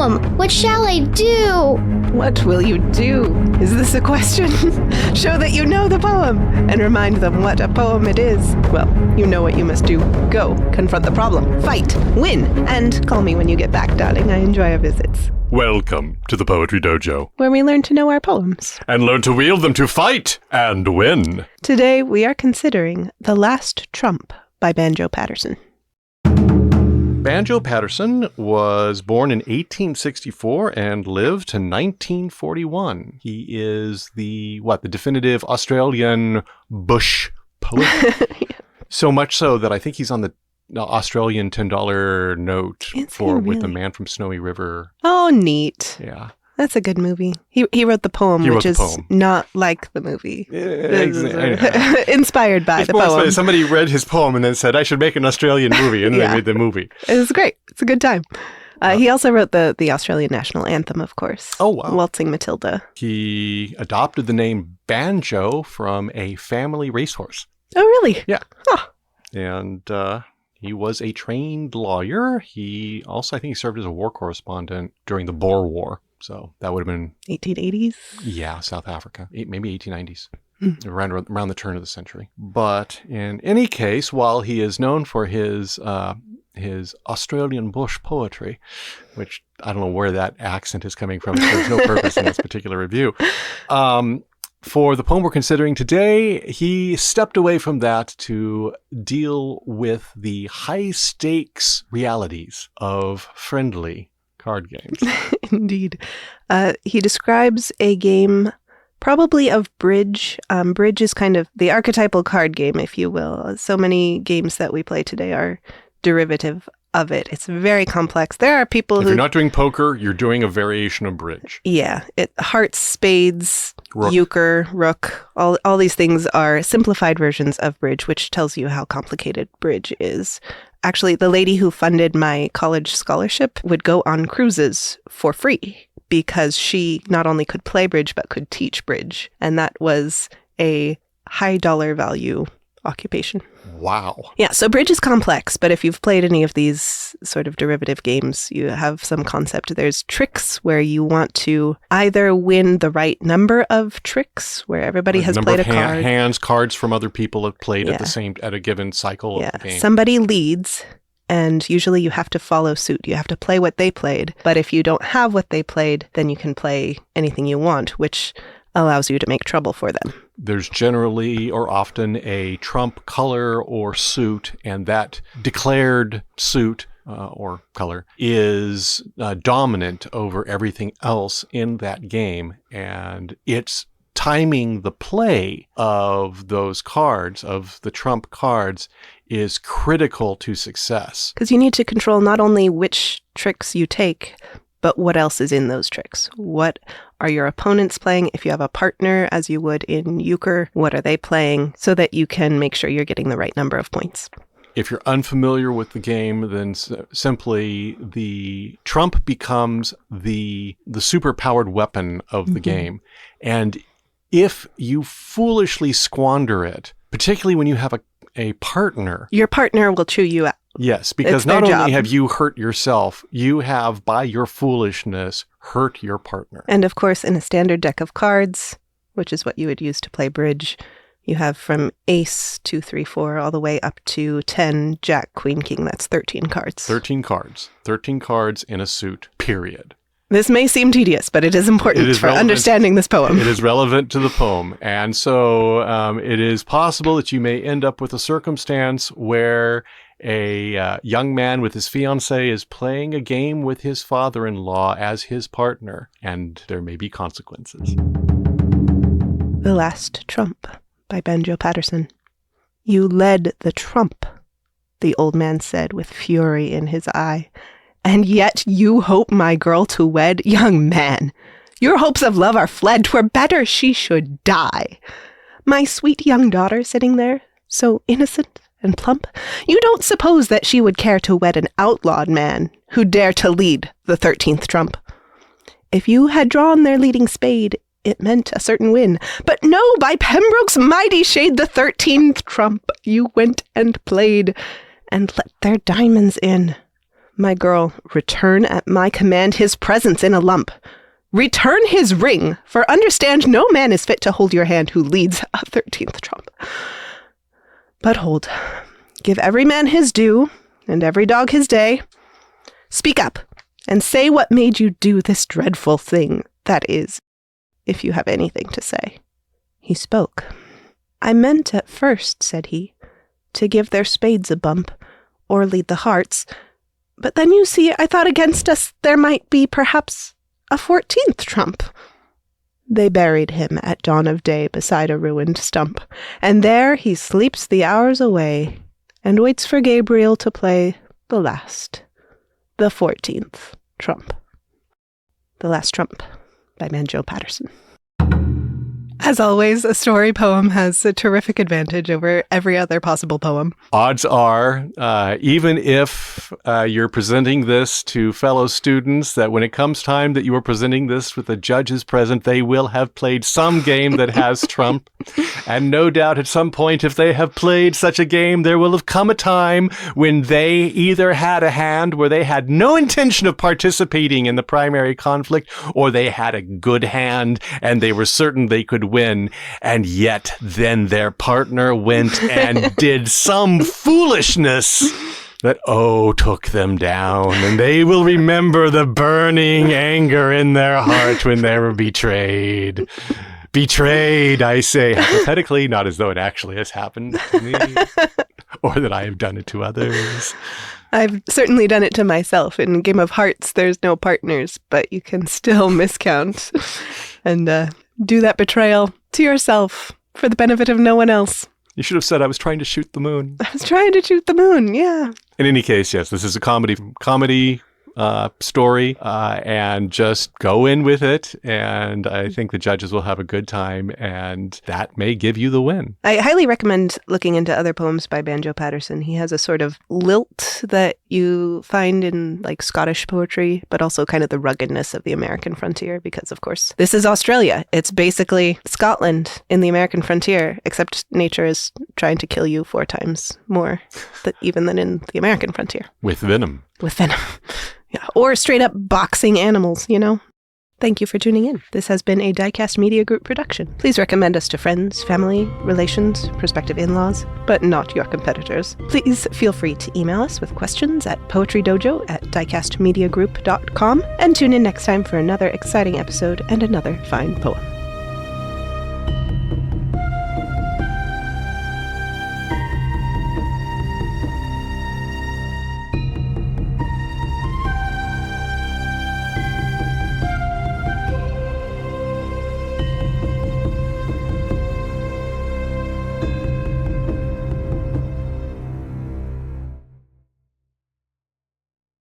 poem. What shall I do? What will you do? Is this a question? Show that you know the poem and remind them what a poem it is. Well, you know what you must do. Go, confront the problem, fight, win, and call me when you get back, darling. I enjoy our visits. Welcome to the Poetry Dojo, where we learn to know our poems. and learn to wield them to fight and win. Today we are considering The Last Trump by Banjo Paterson. Banjo Paterson was born in 1864 and lived to 1941. He is the definitive Australian bush poet. So much so that I think he's on the Australian $10 note with The Man from Snowy River. Oh, neat. Yeah. That's a good movie. He wrote the poem, which is not like the movie. Inspired by the poem. Somebody read his poem and then said, I should make an Australian movie, and then they made the movie. It was great. It's a good time. He also wrote the Australian national anthem, of course. Oh, wow. Waltzing Matilda. He adopted the name Banjo from a family racehorse. Oh, really? Yeah. Huh. And he was a trained lawyer. He also, I think he served as a war correspondent during the Boer War. So that would have been 1880s? Yeah, South Africa. Maybe 1890s. Around the turn of the century. But in any case, while he is known for his Australian bush poetry, which I don't know where that accent is coming from, so there's no purpose in this particular review. For the poem we're considering today, he stepped away from that to deal with the high-stakes realities of friendly card games. Indeed. He describes a game probably of bridge. Bridge is kind of the archetypal card game, if you will. So many games that we play today are derivative of it. It's very complex. There are people If you're not doing poker, you're doing a variation of bridge. Yeah. Hearts, spades, euchre, rook. All these things are simplified versions of bridge, which tells you how complicated bridge is. Actually, the lady who funded my college scholarship would go on cruises for free because she not only could play bridge, but could teach bridge. And that was a high dollar value occupation. Wow. Yeah, so bridge is complex, but if you've played any of these sort of derivative games, you have some concept. There's tricks where you want to either win the right number of tricks, where everybody has played a card. Cards from other people have played at a given cycle of the game. Somebody leads, and usually you have to follow suit. You have to play what they played. But if you don't have what they played, then you can play anything you want, which allows you to make trouble for them. There's generally or often a trump color or suit, and that declared suit or color is dominant over everything else in that game. And it's timing the play of those cards, of the trump cards, is critical to success. Because you need to control not only which tricks you take, but what else is in those tricks? What are your opponents playing? If you have a partner, as you would in euchre, what are they playing so that you can make sure you're getting the right number of points? If you're unfamiliar with the game, then simply the trump becomes the super-powered weapon of the game. And if you foolishly squander it, particularly when you have a partner, your partner will chew you out. Yes, because not only have you hurt yourself, you have, by your foolishness, hurt your partner. And of course, in a standard deck of cards, which is what you would use to play bridge, you have from ace, 2, 3, 4, all the way up to 10, jack, queen, king. That's 13 cards. 13 cards. 13 cards in a suit, period. This may seem tedious, but it is important for understanding this poem. It is relevant to the poem. And so it is possible that you may end up with a circumstance where a young man with his fiancée is playing a game with his father-in-law as his partner, and there may be consequences. The Last Trump by Banjo Paterson. You led the trump, the old man said with fury in his eye. And yet you hope my girl to wed? Young man, your hopes of love are fled. 'Twere better she should die. My sweet young daughter sitting there, so innocent and plump, you don't suppose that she would care to wed an outlawed man who'd dare to lead the 13th trump. If you had drawn their leading spade, it meant a certain win. But no, by Pembroke's mighty shade, the 13th trump you went and played, and let their diamonds in. My girl, return at my command his presence in a lump. Return his ring, for understand no man is fit to hold your hand who leads a 13th trump. But hold, give every man his due, and every dog his day. Speak up, and say what made you do this dreadful thing, that is, if you have anything to say. He spoke. I meant at first, said he, to give their spades a bump, or lead the hearts. But then you see, I thought against us there might be perhaps a 14th trump. They buried him at dawn of day beside a ruined stump, and there he sleeps the hours away, and waits for Gabriel to play the last, the 14th trump. The Last Trump by Banjo Paterson. As always, a story poem has a terrific advantage over every other possible poem. Odds are, even if you're presenting this to fellow students, that when it comes time that you are presenting this with the judges present, they will have played some game that has trump. And no doubt at some point, if they have played such a game, there will have come a time when they either had a hand where they had no intention of participating in the primary conflict, or they had a good hand and they were certain they could win, and yet then their partner went and did some foolishness that, took them down, and they will remember the burning anger in their heart when they were betrayed. Betrayed, I say, hypothetically, not as though it actually has happened to me, or that I have done it to others. I've certainly done it to myself. In Game of Hearts, there's no partners, but you can still miscount and do that betrayal to yourself for the benefit of no one else. You should have said I was trying to shoot the moon. I was trying to shoot the moon, yeah. In any case, yes, this is a comedy story, and just go in with it, and I think the judges will have a good time, and that may give you the win. I highly recommend looking into other poems by Banjo Paterson. He has a sort of lilt that you find in like Scottish poetry, but also kind of the ruggedness of the American frontier, because of course this is Australia. It's basically Scotland in the American frontier, except nature is trying to kill you 4 times more even than in the American frontier. With venom. With venom. Yeah, or straight up boxing animals, you know? Thank you for tuning in. This has been a Diecast Media Group production. Please recommend us to friends, family, relations, prospective in-laws, but not your competitors. Please feel free to email us with questions at poetrydojo@diecastmediagroup.com, and tune in next time for another exciting episode and another fine poem.